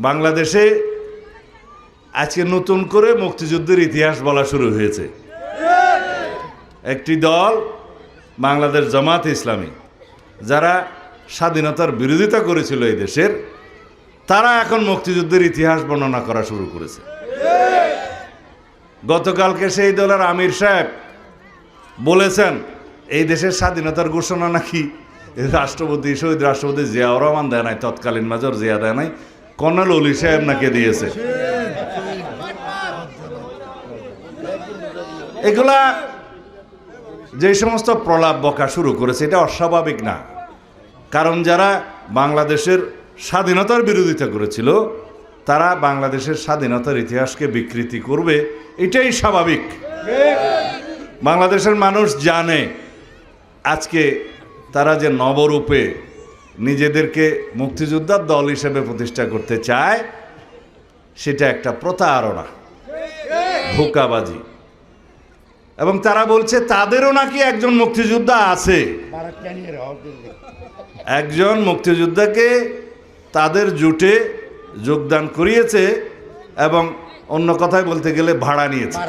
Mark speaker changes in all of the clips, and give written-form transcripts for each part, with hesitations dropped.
Speaker 1: বাংলাদেশে আজকে নতুন করে মুক্তিযুদ্ধের ইতিহাস বলা শুরু হয়েছে। একটি দল বাংলাদেশ জামাত ইসলামী, যারা স্বাধীনতার বিরোধিতা করেছিল এই দেশের, তারা এখন মুক্তিযুদ্ধের ইতিহাস বর্ণনা করা শুরু করেছে। গতকালকে সেই দলের আমির সাহেব বলেছেন এই দেশের স্বাধীনতার ঘোষণা নাকি রাষ্ট্রপতি, শহীদ রাষ্ট্রপতি জিয়াউর রহমান দেয় নাই, তৎকালীন মেজর জিয়া দেয় নাই, কর্নেল অলি সাহেব নাকি দিয়েছে। এগুলা যে সমস্ত প্রলাপ বকা শুরু করেছে, এটা অস্বাভাবিক না। কারণ যারা বাংলাদেশের স্বাধীনতার বিরোধিতা করেছিল, তারা বাংলাদেশের স্বাধীনতার ইতিহাসকে বিকৃতি করবে, এটাই স্বাভাবিক। বাংলাদেশের মানুষ জানে আজকে তারা যে নবরূপে নিজেদেরকে মুক্তিযোদ্ধার দল হিসেবে প্রতিষ্ঠা করতে চায়, সেটা একটা প্রতারণা, ধোঁকাবাজি। এবং তারা বলছে তাদেরও নাকি একজন মুক্তিযোদ্ধা আছে, একজন মুক্তিযোদ্ধাকে তাদের জোটে যোগদান করিয়েছে এবং অন্য কথায় বলতে গেলে ভাড়া নিয়েছে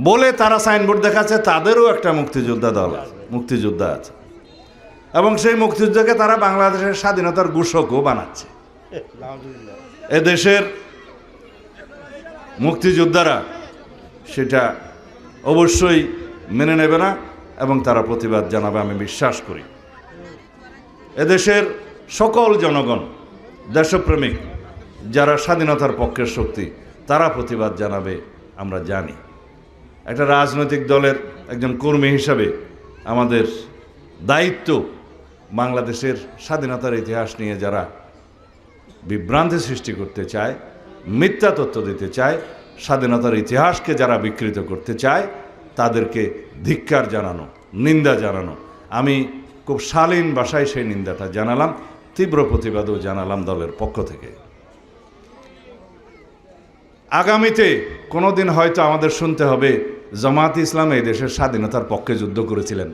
Speaker 1: বলে তারা সাইনবোর্ড দেখাচ্ছে তাদেরও একটা মুক্তিযোদ্ধা দল আছে, মুক্তিযোদ্ধা আছে। এবং সেই মুক্তিযোদ্ধাকে তারা বাংলাদেশের স্বাধীনতার ঘোষকও বানাচ্ছে। এদেশের মুক্তিযোদ্ধারা সেটা অবশ্যই মেনে নেবে না এবং তারা প্রতিবাদ জানাবে, আমি বিশ্বাস করি। এদেশের সকল জনগণ, দেশপ্রেমিক যারা স্বাধীনতার পক্ষের শক্তি, তারা প্রতিবাদ জানাবে, আমরা জানি। একটা রাজনৈতিক দলের একজন কর্মী হিসাবে আমাদের দায়িত্ব বাংলাদেশের স্বাধীনতার ইতিহাস নিয়ে যারা বিভ্রান্তি সৃষ্টি করতে চায়, মিথ্যা তথ্য দিতে চায়, স্বাধীনতার ইতিহাসকে যারা বিকৃত করতে চায়, তাদেরকে ধিক্কার জানানো, নিন্দা জানানো। আমি খুব শালীন ভাষায় সেই নিন্দাটা জানালাম, তীব্র প্রতিবাদও জানালাম দলের পক্ষ থেকে। আগামীতে কোনোদিন হয়তো আমাদের শুনতে হবে জামাত ইসলাম এই দেশের স্বাধীনতার পক্ষে যুদ্ধ করেছিলেন,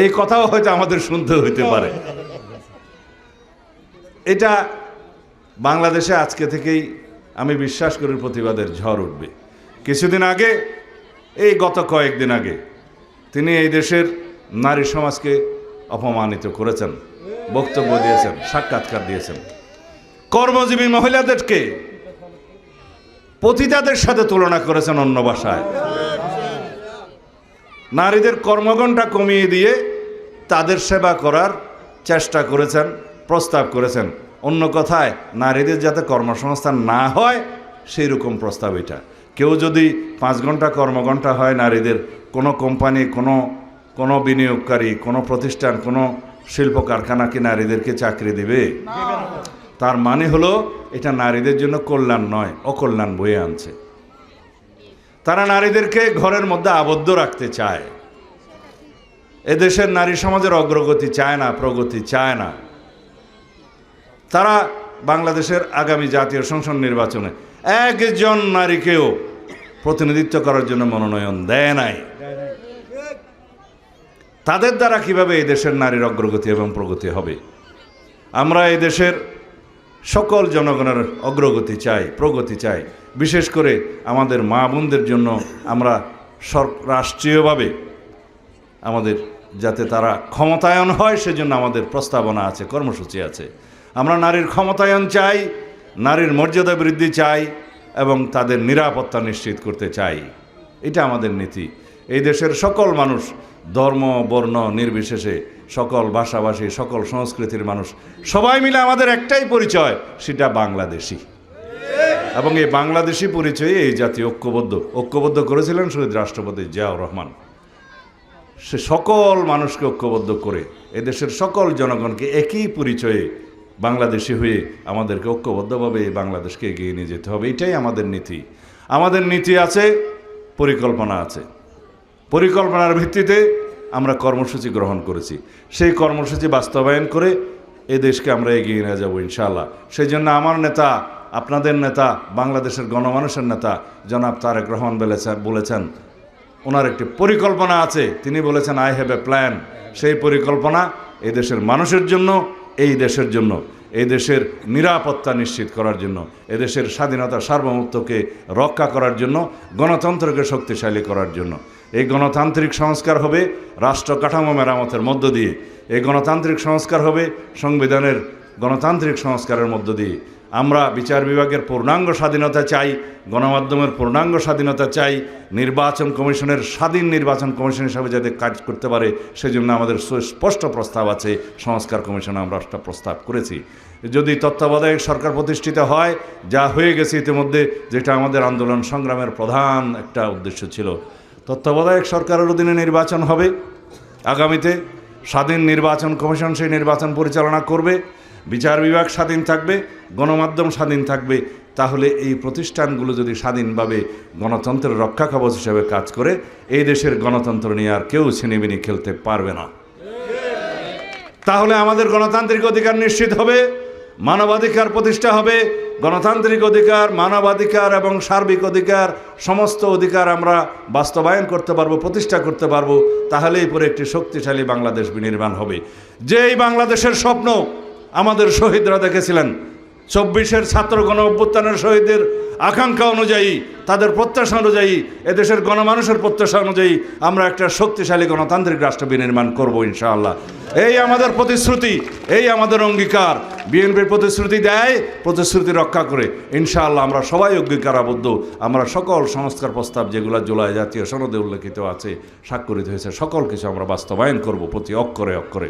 Speaker 1: এই কথাও হয়তো আমাদের শুনতে হইতে পারে। এটা বাংলাদেশে আজকে থেকেই আমি বিশ্বাস করি প্রতিবাদের ঝড় উঠবে। কিছুদিন আগে, এই গত কয়েকদিন আগে, তিনি এই দেশের নারী সমাজকে অপমানিত করেছেন, বক্তব্য দিয়েছেন, সাক্ষাৎকার দিয়েছেন। কর্মজীবী মহিলাদেরকে পতিতাদের সাথে তুলনা করেছেন অন্য ভাষায়। নারীদের কর্মঘণ্টা কমিয়ে দিয়ে তাদের সেবা করার চেষ্টা করেছেন, প্রস্তাব করেছেন। অন্য কথায় নারীদের যাতে কর্মসংস্থান না হয় সেই রকম প্রস্তাব এটা। কেউ যদি 5 ঘন্টা কর্মঘণ্টা হয় নারীদের, কোনো কোম্পানি, কোনো বিনিয়োগকারী, কোনো প্রতিষ্ঠান, কোনো শিল্প কারখানা কি নারীদেরকে চাকরি দিবে? তার মানে হলো এটা নারীদের জন্য কল্যাণ নয়, অকল্যাণ বয়ে আনছে। তারা নারীদেরকে ঘরের মধ্যে আবদ্ধ রাখতে চায়। এদেশের নারী সমাজের অগ্রগতি চায় না, প্রগতি চায় না। তারা বাংলাদেশের আগামী জাতীয় সংসদ নির্বাচনে একজন নারীকেও প্রতিনিধিত্ব করার জন্য মনোনয়ন দেয় নাই। তাদের দ্বারা কিভাবে এই দেশের নারীর অগ্রগতি এবং প্রগতি হবে? আমরা এই দেশের সকল জনগণের অগ্রগতি চাই, প্রগতি চাই। বিশেষ করে আমাদের মা বোনদের জন্য আমরা রাষ্ট্রীয়ভাবে আমাদের যাতে তারা ক্ষমতায়ন হয় সেজন্য আমাদের প্রস্তাবনা আছে, কর্মসূচি আছে। আমরা নারীর ক্ষমতায়ন চাই, নারীর মর্যাদা বৃদ্ধি চাই এবং তাদের নিরাপত্তা নিশ্চিত করতে চাই। এটা আমাদের নীতি। এই দেশের সকল মানুষ, ধর্ম বর্ণ নির্বিশেষে, সকল ভাষাভাষী, সকল সংস্কৃতির মানুষ, সবাই মিলে আমাদের একটাই পরিচয়, সেটা বাংলাদেশি। এবং এই বাংলাদেশি পরিচয়ে এই জাতি ঐক্যবদ্ধ করেছিলেন শহীদ রাষ্ট্রপতি জিয়াউর রহমান। সে সকল মানুষকে ঐক্যবদ্ধ করে এদেশের সকল জনগণকে একই পরিচয়ে বাংলাদেশি হয়ে আমাদেরকে ঐক্যবদ্ধভাবে এই বাংলাদেশকে এগিয়ে নিয়ে যেতে হবে। এটাই আমাদের নীতি। আমাদের নীতি আছে, পরিকল্পনা আছে। পরিকল্পনার ভিত্তিতে আমরা কর্মসূচি গ্রহণ করেছি। সেই কর্মসূচি বাস্তবায়ন করে এই দেশকে আমরা এগিয়ে নিয়ে যাব ইনশাআল্লাহ। সেই জন্য আমার নেতা, আপনাদের নেতা, বাংলাদেশের গণমানুষের নেতা জনাব তারেক রহমান বলেছেন ওনার একটি পরিকল্পনা আছে। তিনি বলেছেন আই হ্যাভ এ প্ল্যান। সেই পরিকল্পনা এই দেশের মানুষের জন্য, এই দেশের জন্য। এই দেশের নিরাপত্তা নিশ্চিত করার জন্য, এদেশের স্বাধীনতা সার্বভৌমত্বকে রক্ষা করার জন্য, গণতন্ত্রকে শক্তিশালী করার জন্য। এই গণতান্ত্রিক সংস্কার হবে রাষ্ট্র কাঠামো মেরামতের মধ্য দিয়ে, এই গণতান্ত্রিক সংস্কার হবে সংবিধানের গণতান্ত্রিক সংস্কারের মধ্য দিয়ে। আমরা বিচার বিভাগের পূর্ণাঙ্গ স্বাধীনতা চাই, গণমাধ্যমের পূর্ণাঙ্গ স্বাধীনতা চাই, নির্বাচন কমিশনের স্বাধীন নির্বাচন কমিশন হিসাবে যাতে কাজ করতে পারে সেজন্য আমাদের সুস্পষ্ট প্রস্তাব আছে। সংস্কার কমিশনে আমরা একটা প্রস্তাব করেছি। যদি তত্ত্বাবধায়ক সরকার প্রতিষ্ঠিত হয়, যা হয়ে গেছে ইতিমধ্যে, যেটা আমাদের আন্দোলন সংগ্রামের প্রধান একটা উদ্দেশ্য ছিল, তত্ত্বাবধায়ক সরকারের অধীনে নির্বাচন হবে আগামীতে, স্বাধীন নির্বাচন কমিশন সেই নির্বাচন পরিচালনা করবে, বিচার বিভাগ স্বাধীন থাকবে, গণমাধ্যম স্বাধীন থাকবে। তাহলে এই প্রতিষ্ঠানগুলো যদি স্বাধীনভাবে গণতন্ত্রের রক্ষা কবচ হিসেবে কাজ করে, এই দেশের গণতন্ত্র নিয়ে আর কেউ ছিনিমিনি খেলতে পারবে না। তাহলে আমাদের গণতান্ত্রিক অধিকার নিশ্চিত হবে, মানবাধিকার প্রতিষ্ঠা হবে। গণতান্ত্রিক অধিকার, মানবাধিকার এবং সার্বিক অধিকার, সমস্ত অধিকার আমরা বাস্তবায়ন করতে পারবো, প্রতিষ্ঠা করতে পারবো। তাহলেই পরে একটি শক্তিশালী বাংলাদেশ বিনির্মাণ হবে। যেই বাংলাদেশের স্বপ্ন আমাদের শহীদরা দেখেছিলেন, 24-এর ছাত্র গণ অভ্যুত্থানের শহীদের আকাঙ্ক্ষা অনুযায়ী, তাদের প্রত্যাশা অনুযায়ী, এদেশের গণমানুষের প্রত্যাশা অনুযায়ী আমরা একটা শক্তিশালী গণতান্ত্রিক রাষ্ট্র বিনির্মাণ করব ইনশাআল্লাহ। এই আমাদের প্রতিশ্রুতি, এই আমাদের অঙ্গীকার। বিএনপির প্রতিশ্রুতি দেয়, প্রতিশ্রুতি রক্ষা করে। ইনশাআল্লাহ আমরা সবাই অঙ্গীকারাবদ্ধ। আমরা সকল সংস্কার প্রস্তাব যেগুলো জুলাই জাতীয় সনদে উল্লেখিত আছে, স্বাক্ষরিত হয়েছে, সকল কিছু আমরা বাস্তবায়ন করব প্রতি অক্ষরে অক্ষরে।